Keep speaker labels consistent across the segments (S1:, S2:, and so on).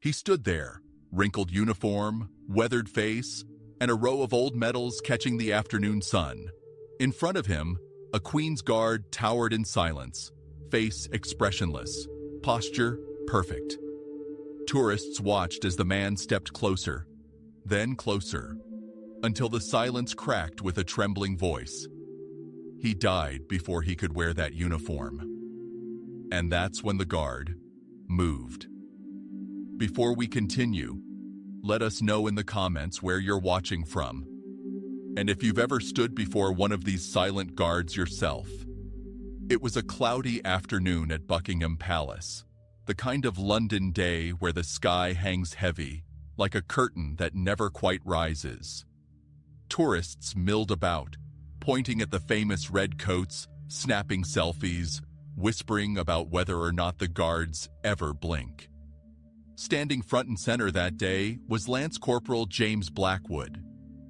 S1: He stood there, wrinkled uniform, weathered face, and a row of old medals catching the afternoon sun. In front of him, a Queen's Guard towered in silence, face expressionless, posture perfect. Tourists watched as the man stepped closer, then closer, until the silence cracked with a trembling voice. He died before he could wear that uniform. And that's when the guard moved. Before we continue, let us know in the comments where you're watching from, and if you've ever stood before one of these silent guards yourself. It was a cloudy afternoon at Buckingham Palace, the kind of London day where the sky hangs heavy, like a curtain that never quite rises. Tourists milled about, pointing at the famous red coats, snapping selfies, whispering about whether or not the guards ever blink. Standing front and center that day was Lance Corporal James Blackwood,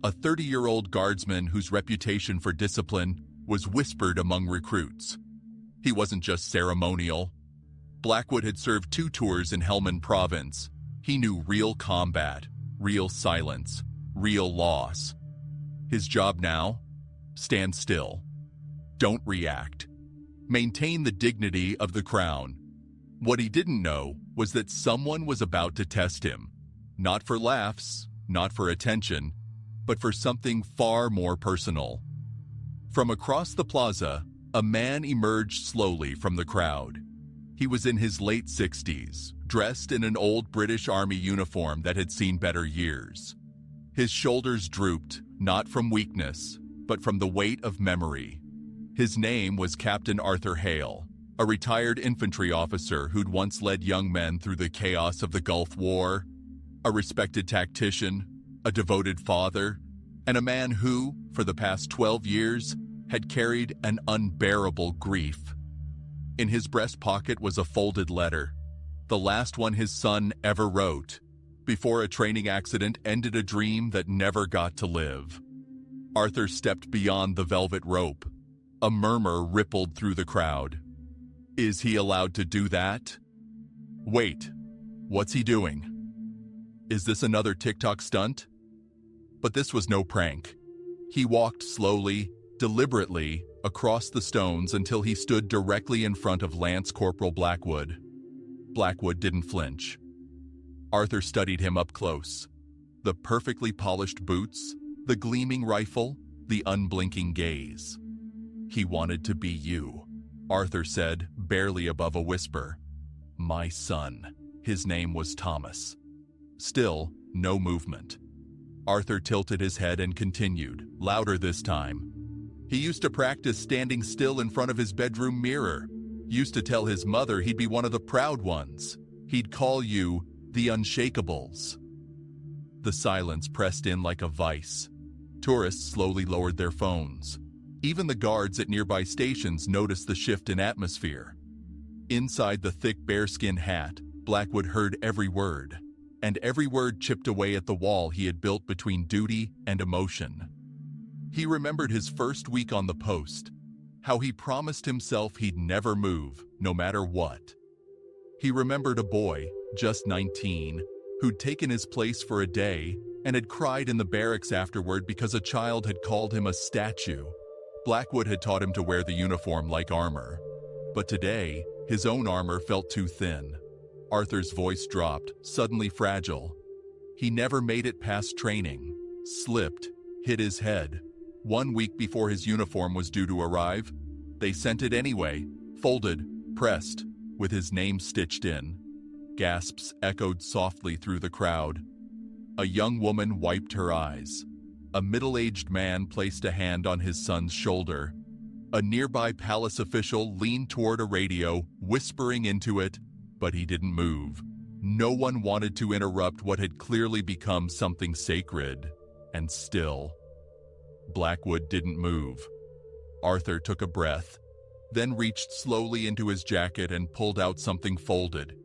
S1: a 30-year-old guardsman whose reputation for discipline was whispered among recruits. He wasn't just ceremonial. Blackwood had served 2 tours in Helmand Province. He knew real combat, real silence, real loss. His job now? Stand still. Don't react. Maintain the dignity of the crown. What he didn't know was that someone was about to test him. Not for laughs, not for attention, but for something far more personal. From across the plaza, a man emerged slowly from the crowd. He was in his late 60s, dressed in an old British Army uniform that had seen better years. His shoulders drooped, not from weakness, but from the weight of memory. His name was Captain Arthur Hale, a retired infantry officer who'd once led young men through the chaos of the Gulf War, a respected tactician, a devoted father, and a man who, for the past 12 years, had carried an unbearable grief. In his breast pocket was a folded letter, the last one his son ever wrote, before a training accident ended a dream that never got to live. Arthur stepped beyond the velvet rope. A murmur rippled through the crowd. Is he allowed to do that? Wait, what's he doing? Is this another TikTok stunt? But this was no prank. He walked slowly, deliberately, across the stones until he stood directly in front of Lance Corporal Blackwood. Blackwood didn't flinch. Arthur studied him up close. The perfectly polished boots, the gleaming rifle, the unblinking gaze. He wanted to be you, Arthur said, barely above a whisper. My son. His name was Thomas. Still, no movement. Arthur tilted his head and continued, louder this time. He used to practice standing still in front of his bedroom mirror. Used to tell his mother he'd be one of the proud ones. He'd call you the Unshakables. The silence pressed in like a vice. Tourists slowly lowered their phones. Even the guards at nearby stations noticed the shift in atmosphere. Inside the thick bearskin hat, Blackwood heard every word, and every word chipped away at the wall he had built between duty and emotion. He remembered his first week on the post, how he promised himself he'd never move, no matter what. He remembered a boy, just 19, who'd taken his place for a day and had cried in the barracks afterward because a child had called him a statue. Blackwood had taught him to wear the uniform like armor. But today, his own armor felt too thin. Arthur's voice dropped, suddenly fragile. He never made it past training. Slipped, hit his head. 1 week before his uniform was due to arrive, they sent it anyway, folded, pressed, with his name stitched in. Gasps echoed softly through the crowd. A young woman wiped her eyes. A middle-aged man placed a hand on his son's shoulder. A nearby palace official leaned toward a radio, whispering into it, but he didn't move. No one wanted to interrupt what had clearly become something sacred and still. Blackwood didn't move. Arthur took a breath, then reached slowly into his jacket and pulled out something folded.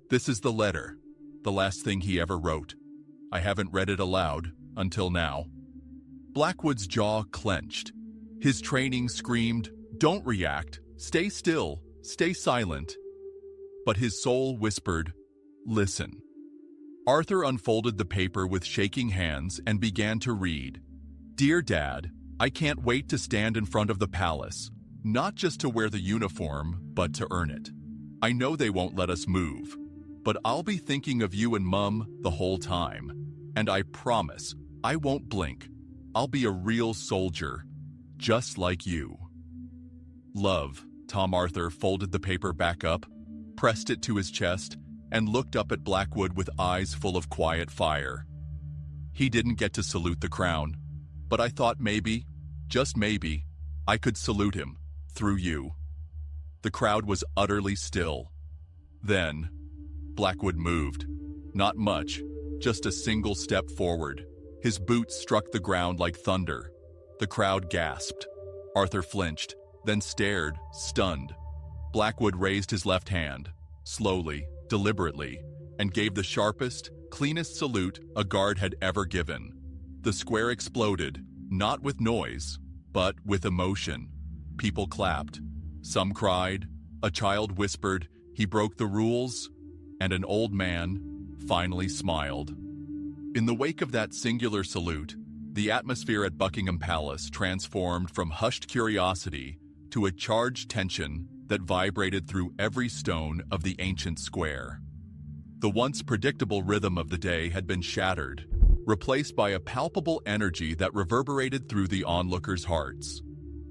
S1: This is the letter, the last thing he ever wrote. I haven't read it aloud until now. Blackwood's jaw clenched. His training screamed, "Don't react, stay still, stay silent." But his soul whispered, "Listen, Arthur unfolded the paper with shaking hands and began to read. "Dear Dad, I can't wait to stand in front of the palace, not just to wear the uniform, but to earn it. I know they won't let us move, but I'll be thinking of you and Mum the whole time. And I promise, I won't blink. I'll be a real soldier, just like you. Love." Tom Arthur folded the paper back up, pressed it to his chest, and looked up at Blackwood with eyes full of quiet fire. He didn't get to salute the crown, but I thought maybe, just maybe, I could salute him, through you. The crowd was utterly still. Then, Blackwood moved. Not much, just a single step forward. His boots struck the ground like thunder. The crowd gasped. Arthur flinched, then stared, stunned. Blackwood raised his left hand, slowly, deliberately, and gave the sharpest, cleanest salute a guard had ever given. The square exploded, not with noise, but with emotion. People clapped. Some cried. A child whispered, "He broke the rules," and an old man finally smiled. In the wake of that singular salute, the atmosphere at Buckingham Palace transformed from hushed curiosity to a charged tension that vibrated through every stone of the ancient square. The once predictable rhythm of the day had been shattered, replaced by a palpable energy that reverberated through the onlookers' hearts.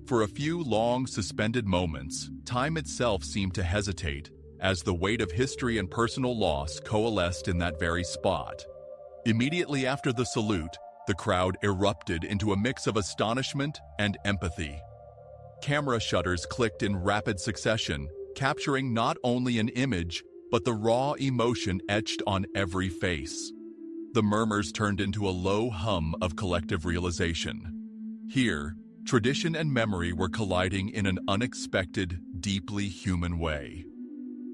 S1: For a few long, suspended moments, time itself seemed to hesitate as the weight of history and personal loss coalesced in that very spot. Immediately after the salute, the crowd erupted into a mix of astonishment and empathy. Camera shutters clicked in rapid succession, capturing not only an image, but the raw emotion etched on every face. The murmurs turned into a low hum of collective realization. Here, tradition and memory were colliding in an unexpected, deeply human way.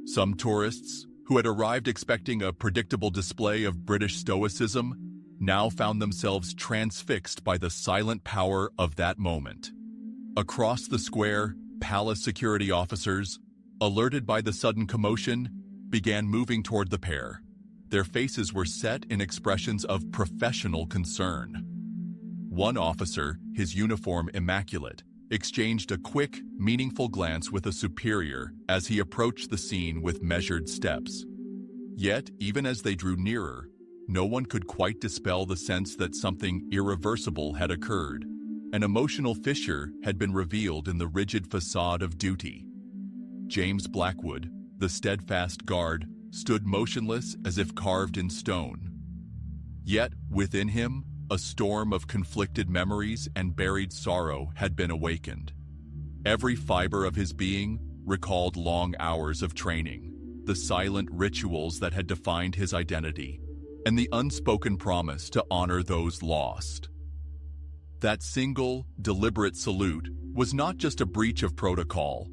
S1: Some tourists, who had arrived expecting a predictable display of British stoicism, now found themselves transfixed by the silent power of that moment. Across the square, palace security officers, alerted by the sudden commotion, began moving toward the pair. Their faces were set in expressions of professional concern. One officer, his uniform immaculate, exchanged a quick, meaningful glance with a superior as he approached the scene with measured steps. Yet, even as they drew nearer, no one could quite dispel the sense that something irreversible had occurred. An emotional fissure had been revealed in the rigid facade of duty. James Blackwood, the steadfast guard, stood motionless as if carved in stone. Yet, within him, a storm of conflicted memories and buried sorrow had been awakened. Every fiber of his being recalled long hours of training, the silent rituals that had defined his identity, and the unspoken promise to honor those lost. That single, deliberate salute was not just a breach of protocol.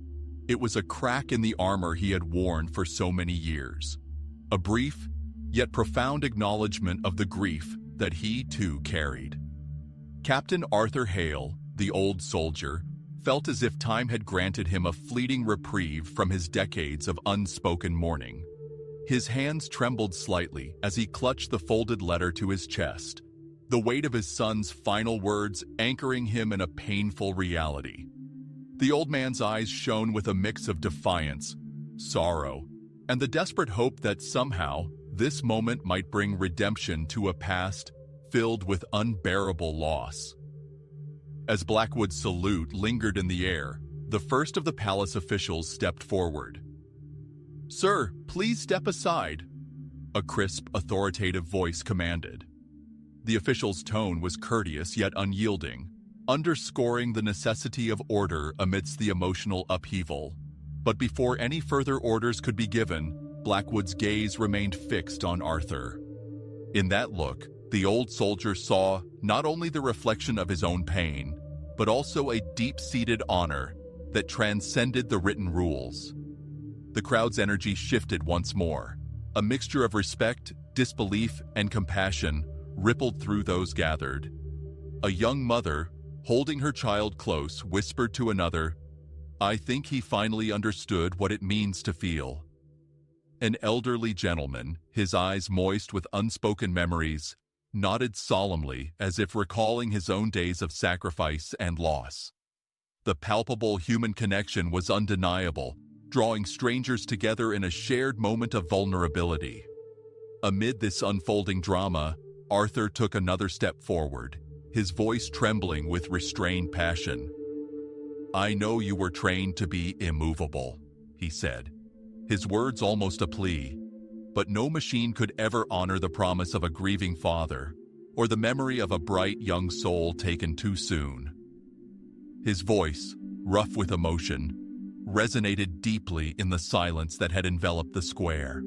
S1: It was a crack in the armor he had worn for so many years. A brief, yet profound acknowledgement of the grief that he too carried. Captain Arthur Hale, the old soldier, felt as if time had granted him a fleeting reprieve from his decades of unspoken mourning. His hands trembled slightly as he clutched the folded letter to his chest, the weight of his son's final words anchoring him in a painful reality. The old man's eyes shone with a mix of defiance, sorrow, and the desperate hope that somehow this moment might bring redemption to a past filled with unbearable loss. As Blackwood's salute lingered in the air, the first of the palace officials stepped forward. "Sir, please step aside," a crisp, authoritative voice commanded. The official's tone was courteous yet unyielding, underscoring the necessity of order amidst the emotional upheaval. But before any further orders could be given, Blackwood's gaze remained fixed on Arthur. In that look, the old soldier saw not only the reflection of his own pain, but also a deep-seated honor that transcended the written rules. The crowd's energy shifted once more. A mixture of respect, disbelief, and compassion rippled through those gathered. A young mother, holding her child close, whispered to another, "I think he finally understood what it means to feel." An elderly gentleman, his eyes moist with unspoken memories, nodded solemnly as if recalling his own days of sacrifice and loss. The palpable human connection was undeniable, drawing strangers together in a shared moment of vulnerability. Amid this unfolding drama, Arthur took another step forward, his voice trembling with restrained passion. "I know you were trained to be immovable," he said, his words almost a plea. But no machine could ever honor the promise of a grieving father, or the memory of a bright young soul taken too soon. His voice, rough with emotion, resonated deeply in the silence that had enveloped the square.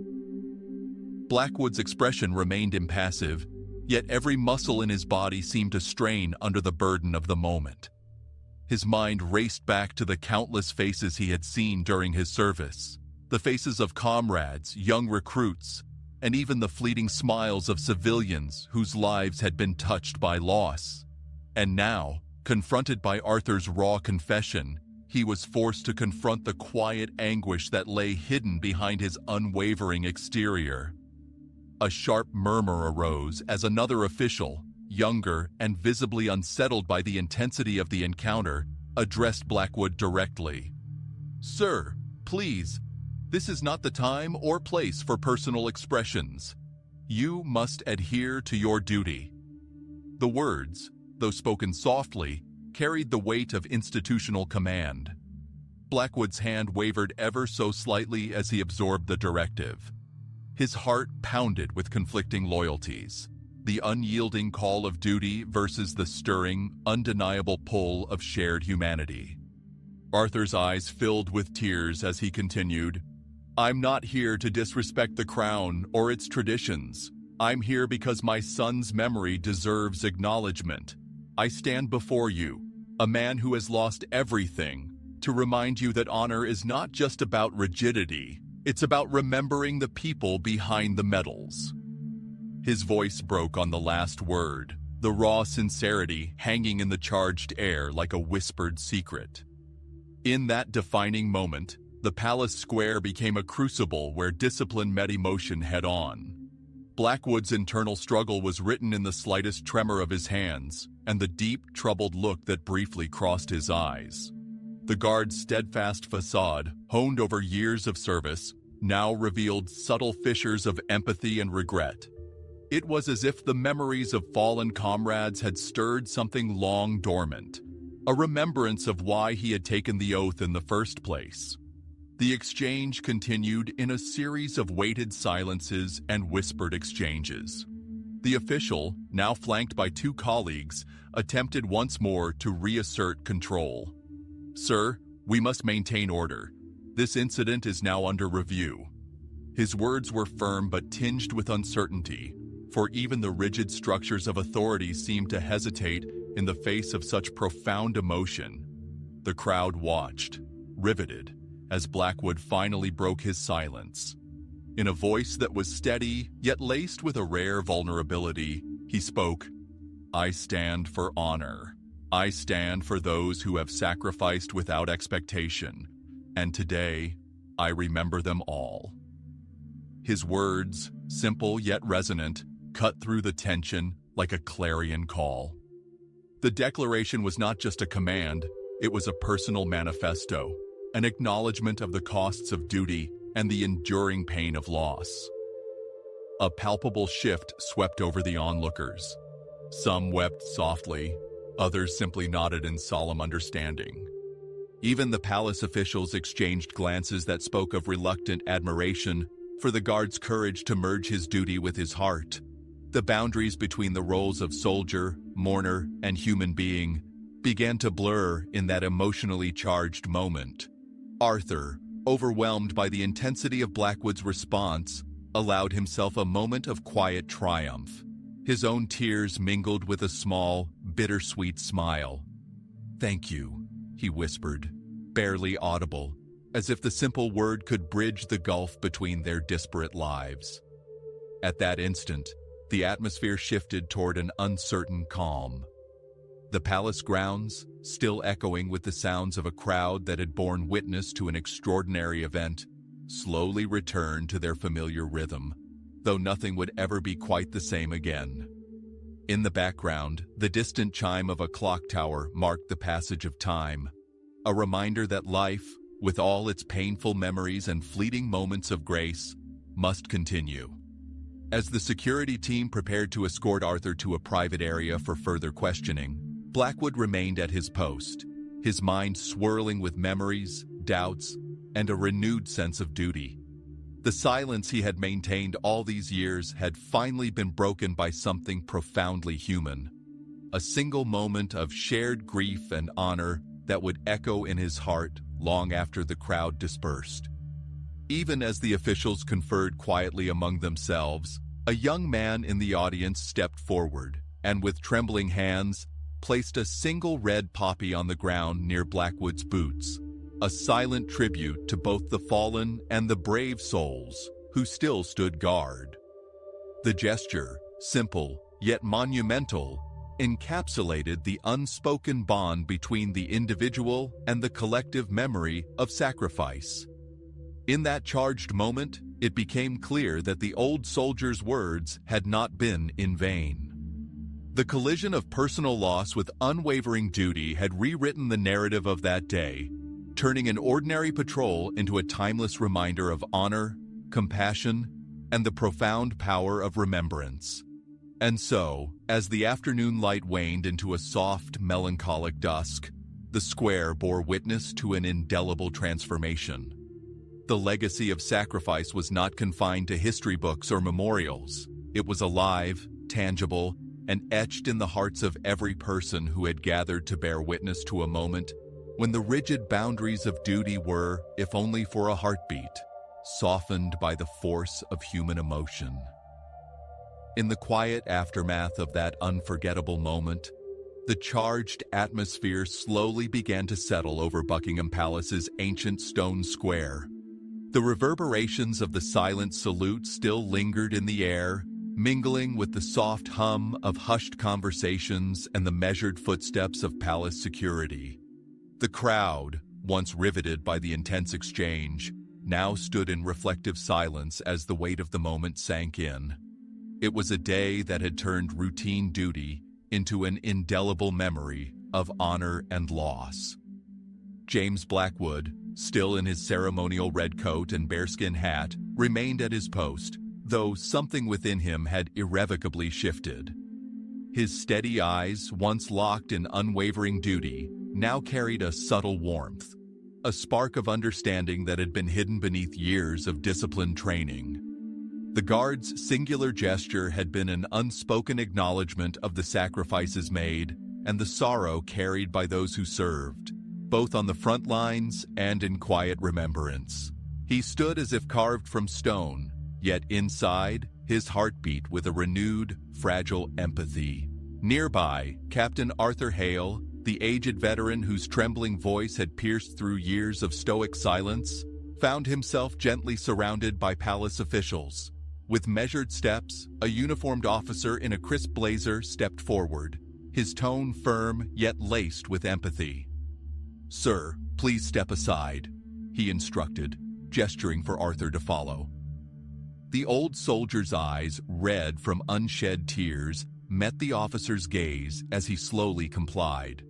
S1: Blackwood's expression remained impassive, yet every muscle in his body seemed to strain under the burden of the moment. His mind raced back to the countless faces he had seen during his service, the faces of comrades, young recruits, and even the fleeting smiles of civilians whose lives had been touched by loss. And now, confronted by Arthur's raw confession, he was forced to confront the quiet anguish that lay hidden behind his unwavering exterior. A sharp murmur arose as another official, younger and visibly unsettled by the intensity of the encounter, addressed Blackwood directly. "Sir, please, this is not the time or place for personal expressions. You must adhere to your duty." The words, though spoken softly, carried the weight of institutional command. Blackwood's hand wavered ever so slightly as he absorbed the directive. His heart pounded with conflicting loyalties, the unyielding call of duty versus the stirring, undeniable pull of shared humanity. Arthur's eyes filled with tears as he continued, "I'm not here to disrespect the crown or its traditions. I'm here because my son's memory deserves acknowledgement. I stand before you, a man who has lost everything, to remind you that honor is not just about rigidity, it's about remembering the people behind the medals." His voice broke on the last word, the raw sincerity hanging in the charged air like a whispered secret. In that defining moment, the palace square became a crucible where discipline met emotion head-on. Blackwood's internal struggle was written in the slightest tremor of his hands and the deep, troubled look that briefly crossed his eyes. The guard's steadfast facade, honed over years of service, now revealed subtle fissures of empathy and regret. It was as if the memories of fallen comrades had stirred something long dormant, a remembrance of why he had taken the oath in the first place. The exchange continued in a series of weighted silences and whispered exchanges. The official, now flanked by two colleagues, attempted once more to reassert control. "Sir, we must maintain order. This incident is now under review." His words were firm but tinged with uncertainty, for even the rigid structures of authority seemed to hesitate in the face of such profound emotion. The crowd watched, riveted, as Blackwood finally broke his silence. In a voice that was steady, yet laced with a rare vulnerability, he spoke, "I stand for honor. I stand for those who have sacrificed without expectation, and today, I remember them all." His words, simple yet resonant, cut through the tension like a clarion call. The declaration was not just a command, it was a personal manifesto, an acknowledgement of the costs of duty and the enduring pain of loss. A palpable shift swept over the onlookers. Some wept softly, others simply nodded in solemn understanding. Even the palace officials exchanged glances that spoke of reluctant admiration for the guard's courage to merge his duty with his heart. The boundaries between the roles of soldier, mourner, and human being began to blur in that emotionally charged moment. Arthur, overwhelmed by the intensity of Blackwood's response, allowed himself a moment of quiet triumph. His own tears mingled with a small, bittersweet smile. "Thank you," he whispered, barely audible, as if the simple word could bridge the gulf between their disparate lives. At that instant, the atmosphere shifted toward an uncertain calm. The palace grounds, still echoing with the sounds of a crowd that had borne witness to an extraordinary event, slowly returned to their familiar rhythm, though nothing would ever be quite the same again. In the background, the distant chime of a clock tower marked the passage of time, a reminder that life, with all its painful memories and fleeting moments of grace, must continue. As the security team prepared to escort Arthur to a private area for further questioning, Blackwood remained at his post, his mind swirling with memories, doubts, and a renewed sense of duty. The silence he had maintained all these years had finally been broken by something profoundly human, a single moment of shared grief and honor that would echo in his heart long after the crowd dispersed. Even as the officials conferred quietly among themselves, a young man in the audience stepped forward and, with trembling hands, placed a single red poppy on the ground near Blackwood's boots, a silent tribute to both the fallen and the brave souls who still stood guard. The gesture, simple yet monumental, encapsulated the unspoken bond between the individual and the collective memory of sacrifice. In that charged moment, it became clear that the old soldier's words had not been in vain. The collision of personal loss with unwavering duty had rewritten the narrative of that day, turning an ordinary patrol into a timeless reminder of honor, compassion, and the profound power of remembrance. And so, as the afternoon light waned into a soft, melancholic dusk, the square bore witness to an indelible transformation. The legacy of sacrifice was not confined to history books or memorials. It was alive, tangible, and etched in the hearts of every person who had gathered to bear witness to a moment when the rigid boundaries of duty were, if only for a heartbeat, softened by the force of human emotion. In the quiet aftermath of that unforgettable moment, the charged atmosphere slowly began to settle over Buckingham Palace's ancient stone square. The reverberations of the silent salute still lingered in the air, mingling with the soft hum of hushed conversations and the measured footsteps of palace security. The crowd, once riveted by the intense exchange, now stood in reflective silence as the weight of the moment sank in. It was a day that had turned routine duty into an indelible memory of honor and loss. James Blackwood, still in his ceremonial red coat and bearskin hat, remained at his post, though something within him had irrevocably shifted. His steady eyes, once locked in unwavering duty, now carried a subtle warmth, a spark of understanding that had been hidden beneath years of disciplined training. The guard's singular gesture had been an unspoken acknowledgement of the sacrifices made and the sorrow carried by those who served, both on the front lines and in quiet remembrance. He stood as if carved from stone, yet inside, his heart beat with a renewed, fragile empathy. Nearby, Captain Arthur Hale, the aged veteran whose trembling voice had pierced through years of stoic silence, found himself gently surrounded by palace officials. With measured steps, a uniformed officer in a crisp blazer stepped forward, his tone firm yet laced with empathy. "Sir, please step aside," he instructed, gesturing for Arthur to follow. The old soldier's eyes, red from unshed tears, met the officer's gaze as he slowly complied.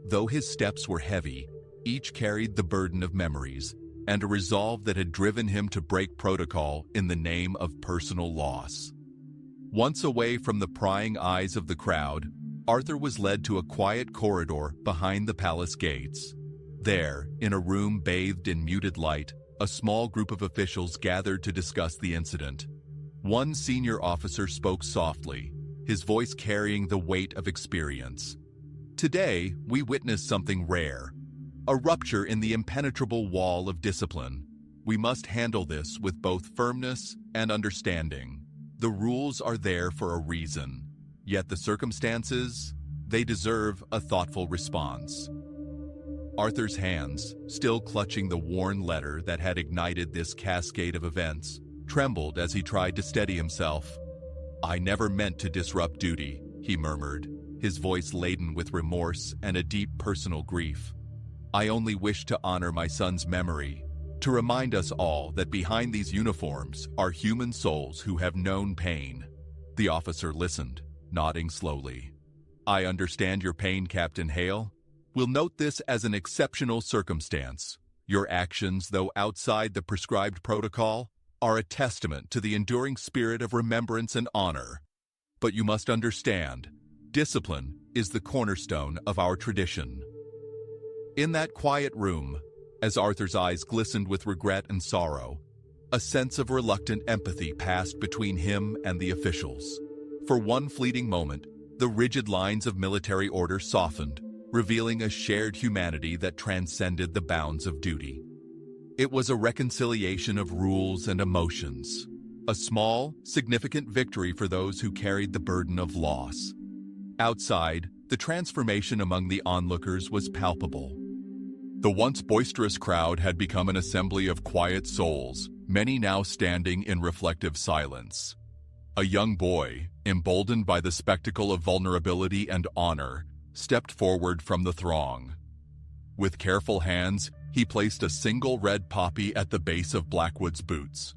S1: Though his steps were heavy, each carried the burden of memories and a resolve that had driven him to break protocol in the name of personal loss. Once away from the prying eyes of the crowd, Arthur was led to a quiet corridor behind the palace gates. There, in a room bathed in muted light, a small group of officials gathered to discuss the incident. One senior officer spoke softly, his voice carrying the weight of experience. "Today, we witnessed something rare. A rupture in the impenetrable wall of discipline. We must handle this with both firmness and understanding. The rules are there for a reason, yet the circumstances, they deserve a thoughtful response." Arthur's hands, still clutching the worn letter that had ignited this cascade of events, trembled as he tried to steady himself. "I never meant to disrupt duty," he murmured, his voice laden with remorse and a deep personal grief. "I only wished to honor my son's memory, to remind us all that behind these uniforms are human souls who have known pain. The officer listened, nodding slowly. "I understand your pain, Captain Hale. We'll note this as an exceptional circumstance. Your actions, though outside the prescribed protocol, are a testament to the enduring spirit of remembrance and honor. But you must understand, discipline is the cornerstone of our tradition." In that quiet room, as Arthur's eyes glistened with regret and sorrow, a sense of reluctant empathy passed between him and the officials. For one fleeting moment, the rigid lines of military order softened, revealing a shared humanity that transcended the bounds of duty. It was a reconciliation of rules and emotions, a small, significant victory for those who carried the burden of loss. Outside, the transformation among the onlookers was palpable. The once boisterous crowd had become an assembly of quiet souls, many now standing in reflective silence. A young boy, emboldened by the spectacle of vulnerability and honor, stepped forward from the throng. With careful hands, he placed a single red poppy at the base of Blackwood's boots.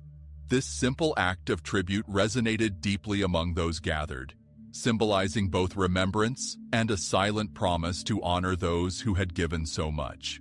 S1: This simple act of tribute resonated deeply among those gathered, symbolizing both remembrance and a silent promise to honor those who had given so much.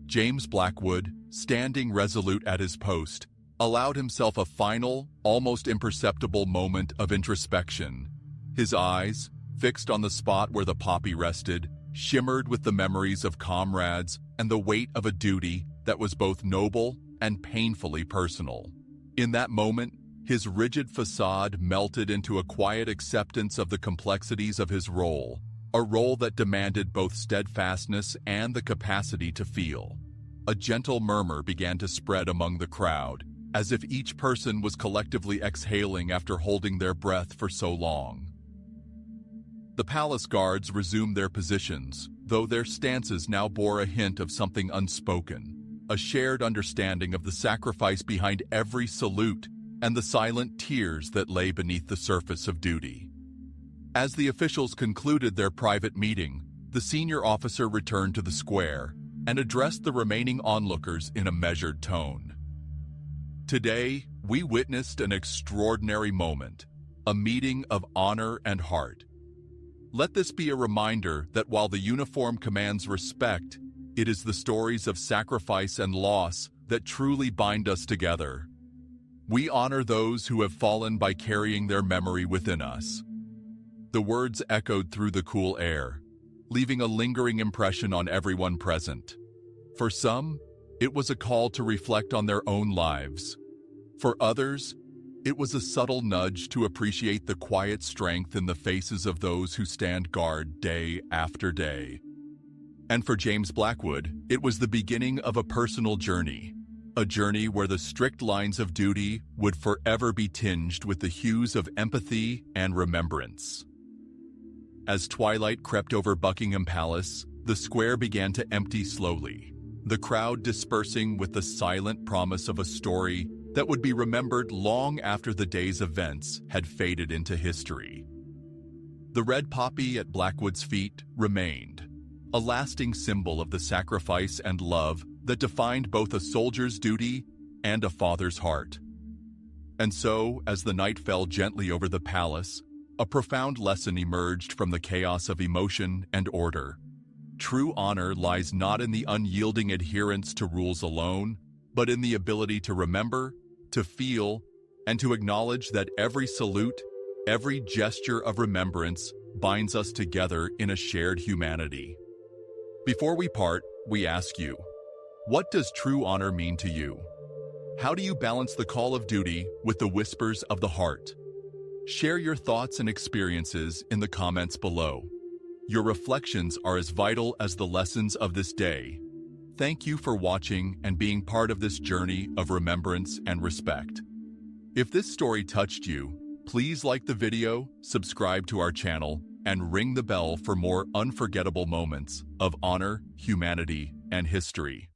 S1: James Blackwood, standing resolute at his post, allowed himself a final, almost imperceptible moment of introspection. His eyes, fixed on the spot where the poppy rested, shimmered with the memories of comrades and the weight of a duty that was both noble and painfully personal. In that moment, his rigid facade melted into a quiet acceptance of the complexities of his role, a role that demanded both steadfastness and the capacity to feel. A gentle murmur began to spread among the crowd, as if each person was collectively exhaling after holding their breath for so long. The palace guards resumed their positions, though their stances now bore a hint of something unspoken, a shared understanding of the sacrifice behind every salute and the silent tears that lay beneath the surface of duty. As the officials concluded their private meeting, the senior officer returned to the square and addressed the remaining onlookers in a measured tone. "Today, we witnessed an extraordinary moment, a meeting of honor and heart. Let this be a reminder that while the uniform commands respect, it is the stories of sacrifice and loss that truly bind us together. We honor those who have fallen by carrying their memory within us." The words echoed through the cool air, leaving a lingering impression on everyone present. For some, it was a call to reflect on their own lives. For others, it was a subtle nudge to appreciate the quiet strength in the faces of those who stand guard day after day. And for James Blackwood, it was the beginning of a personal journey, a journey where the strict lines of duty would forever be tinged with the hues of empathy and remembrance. As twilight crept over Buckingham Palace, the square began to empty slowly, the crowd dispersing with the silent promise of a story that would be remembered long after the day's events had faded into history. The red poppy at Blackwood's feet remained, a lasting symbol of the sacrifice and love that defined both a soldier's duty and a father's heart. And so, as the night fell gently over the palace, a profound lesson emerged from the chaos of emotion and order. True honor lies not in the unyielding adherence to rules alone, but in the ability to remember, to feel, and to acknowledge that every salute, every gesture of remembrance binds us together in a shared humanity. Before we part, we ask you, what does true honor mean to you? How do you balance the call of duty with the whispers of the heart? Share your thoughts and experiences in the comments below. Your reflections are as vital as the lessons of this day. Thank you for watching and being part of this journey of remembrance and respect. If this story touched you, please like the video, subscribe to our channel, and ring the bell for more unforgettable moments of honor, humanity, and history.